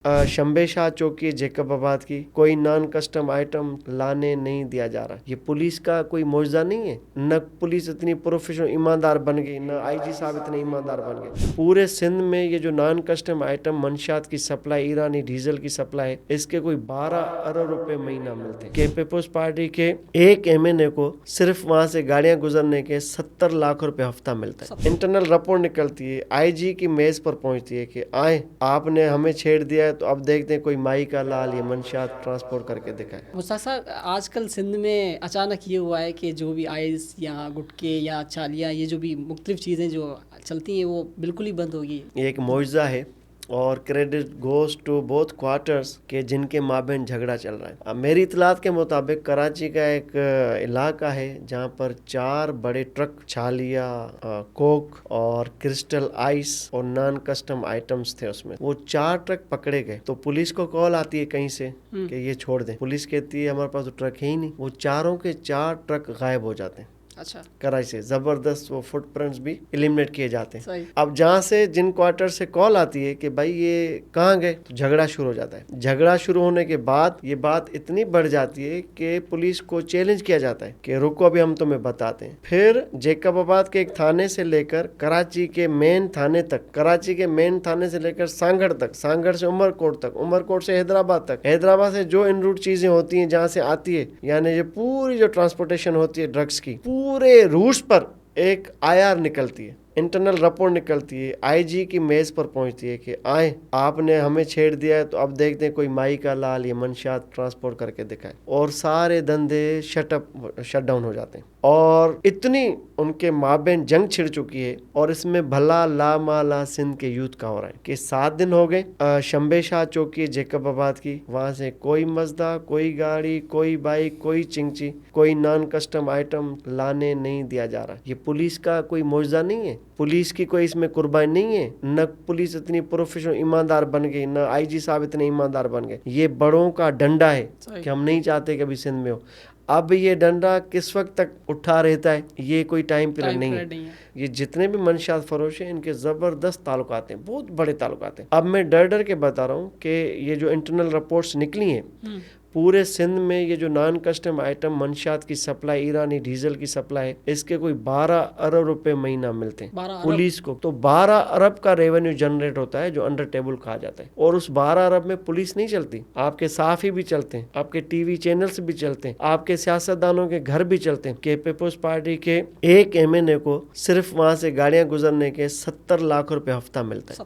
शंबे शाह चौकी जैकबाबाद की कोई नॉन कस्टम आइटम लाने नहीं दिया जा रहा। ये पुलिस का कोई मौजूदा नहीं है। न पुलिस इतनी प्रोफेशनल ईमानदार बन गई, न आईजी साहब इतने ईमानदार बन गए। पूरे सिंध में ये जो नॉन कस्टम आइटम मंशियात की सप्लाई, ईरानी डीजल की सप्लाई, इसके कोई 12 अरब रुपए महीना मिलते हैं। पीपल्स पार्टी के एक एमएनए को सिर्फ वहां से गाड़ियां गुजरने के 70 लाख रुपए हफ्ता मिलता है। इंटरनल रिपोर्ट निकलती है, आईजी की मेज पर पहुंचती है कि आए आपने हमें छेड़ दिया है, तो अब देखते हैं कोई माई का लाल ये मंशियात ट्रांसपोर्ट करके दिखाए। मुश्ताक साहब, आजकल सिंध में अचानक ये हुआ है कि जो भी आइस या गुटके या चालियाँ, ये जो भी मुख्तलिफ चीज़ें जो चलती हैं वो बिल्कुल ही बंद हो गई। ये एक मुआवजा है और credit goes to both quarters के जिनके माबेन झगड़ा चल रहा है। अब मेरी इतलात के मुताबिक कराची का एक इलाका है जहाँ पर 4 बड़े ट्रक छालिया, कोक और क्रिस्टल आइस और नॉन कस्टम आइटम्स थे उसमें। वो 4 ट्रक पकड़े गए तो पुलिस को कॉल आती है कहीं से कि ये छोड़ दें। पुलिस कहती है हमारे पास तो ट्रक है ही नहीं। वो चारों के 4 ट्रक गायब हो जाते हैं। अच्छा, कराची से जबरदस्त वो फुटप्रिंट्स भी एलिमिनेट किए जाते हैं। सही। अब जहाँ से जिन क्वार्टर से कॉल आती है कि भाई ये कहाँ गए, तो झगड़ा शुरू हो जाता है। झगड़ा शुरू होने के बाद ये बात इतनी बढ़ जाती है कि पुलिस को चैलेंज किया जाता है कि रुको अभी हम तुम्हें बताते हैं। फिर जैकबाबाद के एक थाने से लेकर कराची के मेन थाने तक, कराची के मेन थाने से लेकर सांगड़ तक, सांगड़ से उमरकोट तक, उमरकोट से हैदराबाद तक, हैदराबाद से जो इन रूट चीजें होती हैं जहाँ से आती है, यानी ये पूरी जो ट्रांसपोर्टेशन होती है ड्रग्स की, पूरे रूट्स पर एक आईआर निकलती है, इंटरनल रिपोर्ट निकलती है, आईजी की मेज पर पहुंचती है कि आए आपने हमें छेड़ दिया है, तो अब देखते हैं कोई माई का लाल ये मंशियात ट्रांसपोर्ट करके दिखाए। और सारे धंधे शट डाउन हो जाते हैं। और इतनी उनके माबेन जंग छिड़ चुकी है और इसमें भला ला माला सिंध के यूथ का हो रहा है कि 7 दिन हो गए शंबे शाह चौकी जैकबाबाद की, वहां से कोई मजदा, कोई गाड़ी, कोई बाइक, कोई चिंची, कोई नॉन कस्टम आइटम लाने नहीं दिया जा रहा। ये पुलिस का कोई मौजूदा नहीं है। पुलिस की कोई इसमें कुर्बानी नहीं है। न पुलिस इतनी प्रोफेशनल ईमानदार बन गई, न आईजी साहब इतने ईमानदार बन गए। ये बड़ों का डंडा है कि हम नहीं चाहते कि अभी सिंध में हो। अब ये डंडा किस वक्त तक उठा रहता है, ये कोई टाइम पीरियड नहीं है। ये जितने भी मंशियात फरोश हैं इनके जबरदस्त ताल्लुकात हैं, बहुत बड़े ताल्लुकात हैं। अब मैं डर डर के बता रहा हूँ कि ये जो इंटरनल रिपोर्ट्स निकली हैं, पूरे सिंध में ये जो नॉन कस्टम आइटम मंशियात की सप्लाई, ईरानी डीजल की सप्लाई, इसके कोई 12 अरब रुपए महीना मिलते हैं पुलिस को। तो 12 अरब का रेवेन्यू जनरेट होता है जो अंडर टेबल कहा जाता है। और उस 12 अरब में पुलिस नहीं चलती, आपके साफी भी चलते हैं, आपके टीवी चैनल्स भी चलते हैं, आपके सियासतदानों के घर भी चलते हैं। कि पीपल्स पार्टी के एक एमएनए को सिर्फ वहां से गाड़ियां गुजरने के 70 लाख रुपए हफ्ता मिलता है।